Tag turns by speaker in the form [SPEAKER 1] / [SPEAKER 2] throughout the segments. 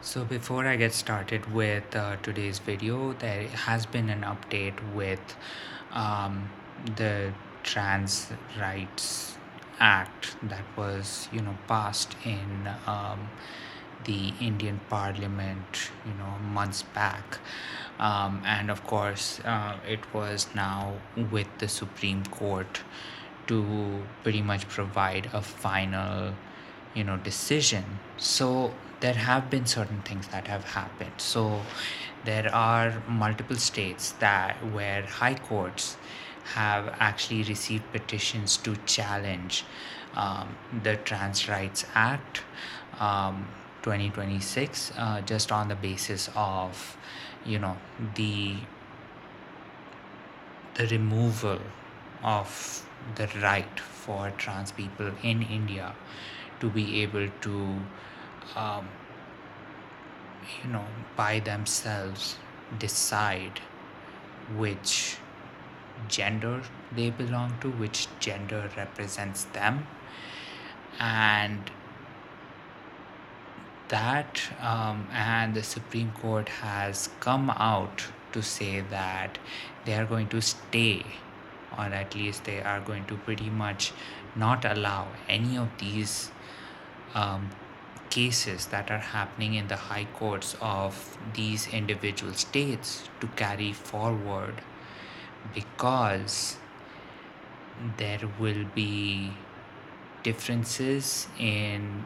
[SPEAKER 1] So before I get started with today's video, there has been an update with um, the Trans Rights Act that was, passed in the Indian Parliament, months back, and of course, it was now with the Supreme Court to pretty much provide a final decision. So there have been certain things that have happened. So there are multiple states that where high courts have actually received petitions to challenge the Trans Rights Act um, 2026, just on the basis of you know the the removal of the right for trans people in India to be able to, um, you know, by themselves decide which gender they belong to, which gender represents them, and and the Supreme Court has come out to say that they are going to stay, or at least they are going to pretty much not allow any of these um, cases that are happening in the high courts of these individual states to carry forward, because there will be differences in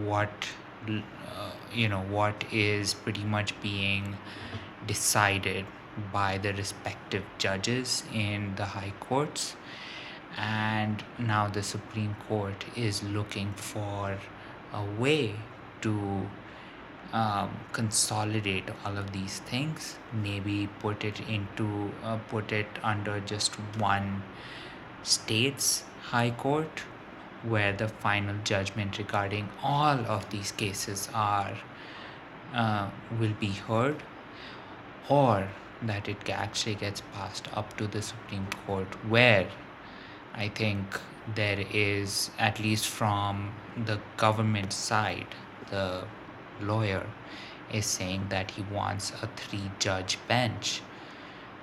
[SPEAKER 1] what what is pretty much being decided by the respective judges in the high courts. And now the Supreme Court is looking for a way to consolidate all of these things, maybe put it under just one state's high court, where the final judgment regarding all of these cases are will be heard, or that it actually gets passed up to the Supreme Court, where I think there is, at least from the government side, the lawyer is saying that he wants a 3-judge bench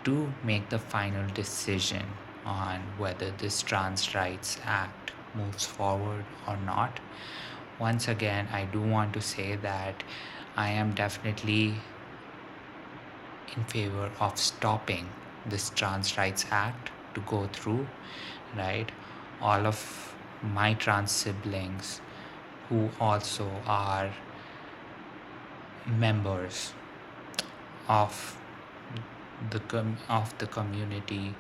[SPEAKER 1] to make the final decision on whether this Trans Rights Act moves forward or not. Once again, I do want to say that I am definitely in favor of stopping this Trans Rights Act to go through, right? All of my trans siblings who also are members of the community,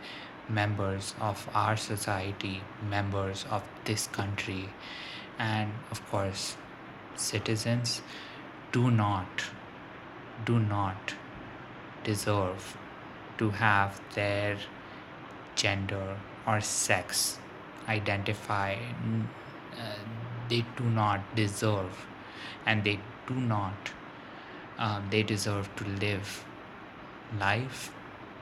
[SPEAKER 1] members of our society, members of this country, and of course citizens, do not do not deserve to have their gender or sex identify. They do not deserve, and do not they deserve to live life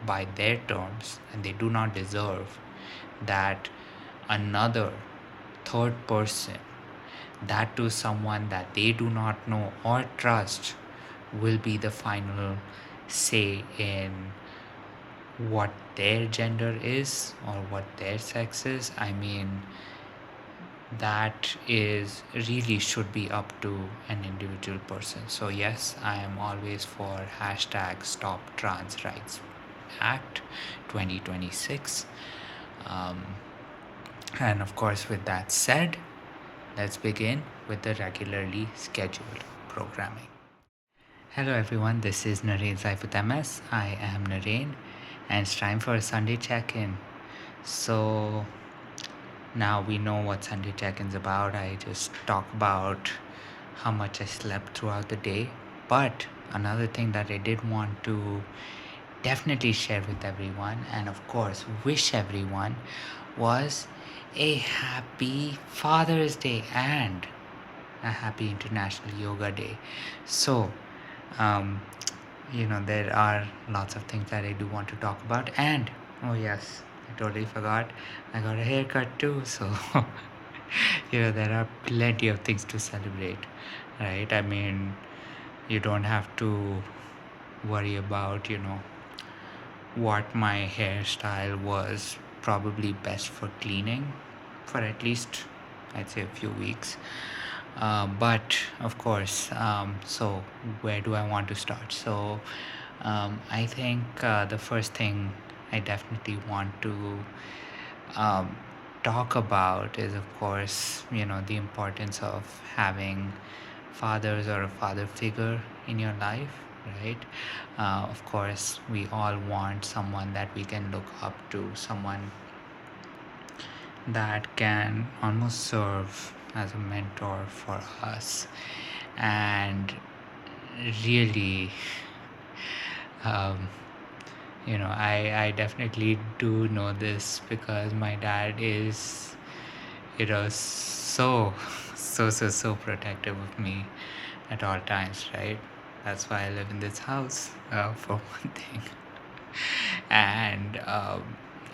[SPEAKER 1] by their terms, and they do not deserve that another third person, that to someone that they do not know or trust, will be the final say in what their gender is or what their sex is. I mean, that is really should be up to an individual person. So yes, I am always for hashtag Stop Trans Rights Act 2026. um, and of course, with that said, let's begin with the regularly scheduled programming. Hello everyone, this is Naren Saifut MS. I am Naren, and it's time for a Sunday check-in. So now we know what Sunday check-in's about. I just talk about how much I slept throughout the day. But another thing that I did want to definitely share with everyone, and of course wish everyone, was a happy Father's Day and a happy International Yoga Day. So, um, there are lots of things that I do want to talk about. And, oh yes, I totally forgot, I got a haircut too. So, there are plenty of things to celebrate, right? I mean, You don't have to worry about, what my hairstyle was probably best for cleaning for at least, I'd say, a few weeks. But of course, so where do I want to start? So I think the first thing I definitely want to um, talk about is, of course, the importance of having fathers or a father figure in your life, right? Of course, we all want someone that we can look up to, someone that can almost serve as a mentor for us. And really, um, I definitely do know this because my dad is, so, so protective of me at all times, right? That's why I live in this house, for one thing. And,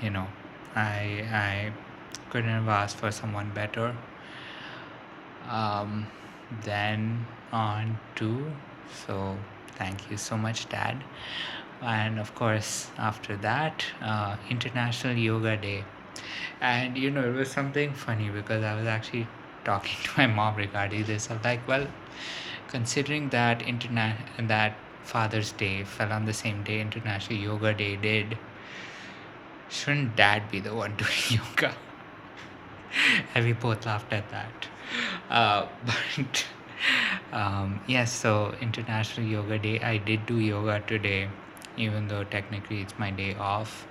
[SPEAKER 1] you know, I couldn't have asked for someone better. Um, then on to, so thank you so much, Dad. And of course, after that, International Yoga Day. And it was something funny because I was actually talking to my mom regarding this. I'm like, well, considering that that Father's Day fell on the same day International Yoga Day did, shouldn't Dad be the one doing yoga? And we both laughed at that. But yes, so International Yoga Day, I did do yoga today, even though technically it's my day off,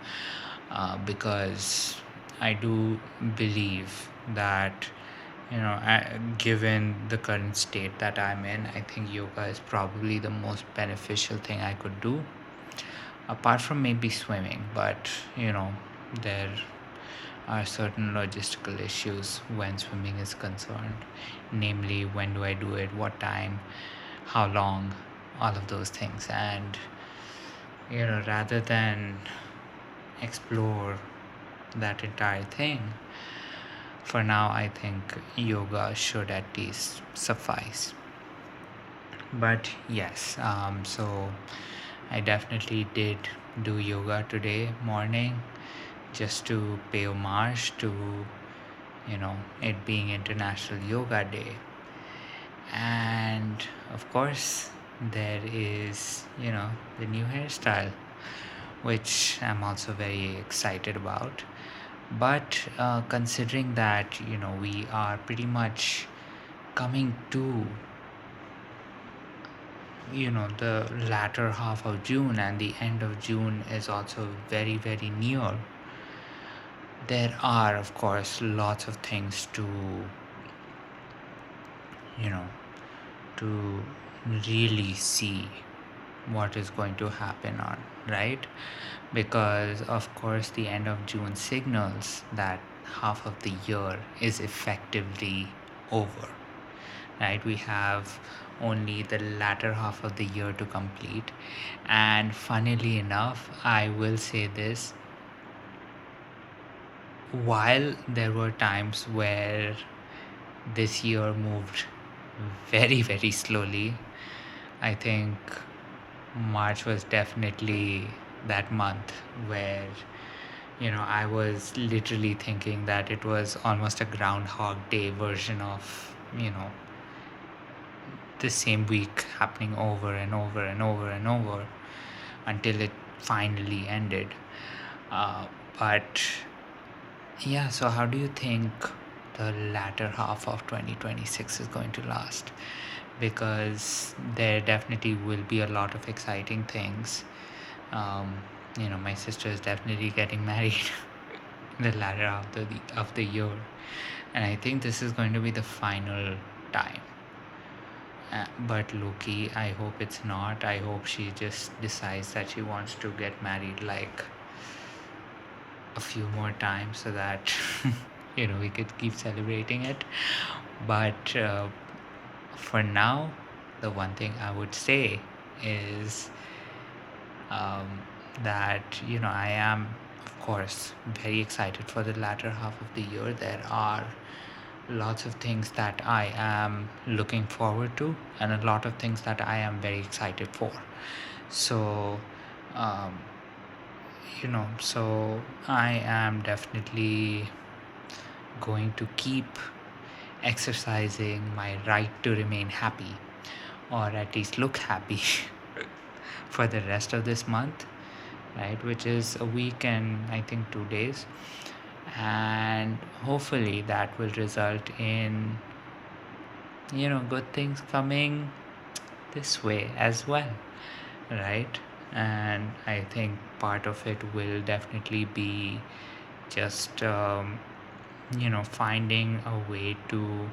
[SPEAKER 1] because I do believe that, given the current state that I'm in, I think yoga is probably the most beneficial thing I could do, apart from maybe swimming. But, there are certain logistical issues when swimming is concerned, namely, when do I do it, what time, how long, all of those things. And, rather than explore that entire thing, for now, I think yoga should at least suffice. But yes, so I definitely did do yoga today morning just to pay homage to, it being International Yoga Day. And of course, there is, the new hairstyle, which I'm also very excited about. But considering that, we are pretty much coming to, the latter half of June, and the end of June is also very, very near. There are, of course, lots of things to, you know, to really see what is going to happen on, right? Because, of course, the end of June signals that half of the year is effectively over, right? We have only the latter half of the year to complete. And funnily enough, I will say this, while there were times where this year moved very, very slowly, I think March was definitely that month where, I was literally thinking that it was almost a Groundhog Day version of, the same week happening over and over and over and over until it finally ended. But yeah, so how do you think the latter half of 2026 is going to last? Because there definitely will be a lot of exciting things. Um, my sister is definitely getting married in the latter half of the year, and I think this is going to be the final time. But Loki, I hope it's not. I hope she just decides that she wants to get married like a few more times so that we could keep celebrating it. But for now, the one thing I would say is um, that I am, of course, very excited for the latter half of the year. There are lots of things that I am looking forward to, and a lot of things that I am very excited for. So, um, so I am definitely going to keep exercising my right to remain happy, or at least look happy, for the rest of this month, right? Which is a week and I think 2 days. And hopefully that will result in, good things coming this way as well, right? And I think part of it will definitely be just, finding a way to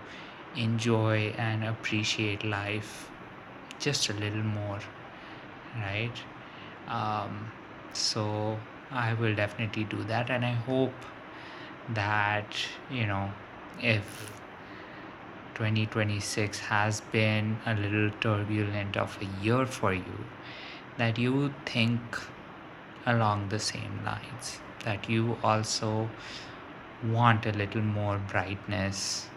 [SPEAKER 1] enjoy and appreciate life just a little more, right? Um, so I will definitely do that, and I hope that, if 2026 has been a little turbulent of a year for you, that you think along the same lines, that you also want a little more brightness,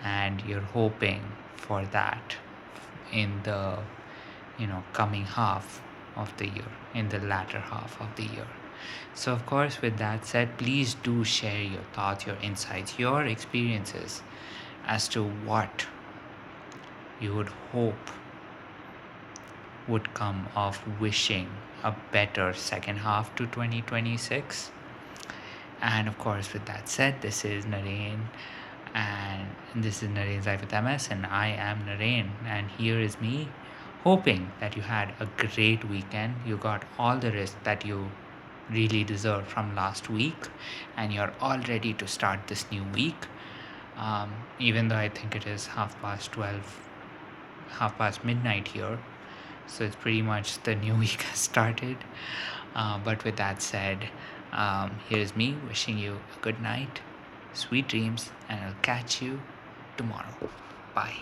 [SPEAKER 1] and you're hoping for that in the coming half of the year, in the latter half of the year. So of course, with that said, please do share your thoughts, your insights, your experiences as to what you would hope would come of wishing a better second half to 2026. And of course, with that said, this is Naren, and this is Naren's Life with MS, and I am Naren, and here is me hoping that you had a great weekend. You got all the rest that you really deserve from last week, and you're all ready to start this new week. Even though I think it is 12:30, half past midnight here, so it's pretty much the new week has started. But with that said, here's me wishing you a good night, sweet dreams, and I'll catch you tomorrow. Bye.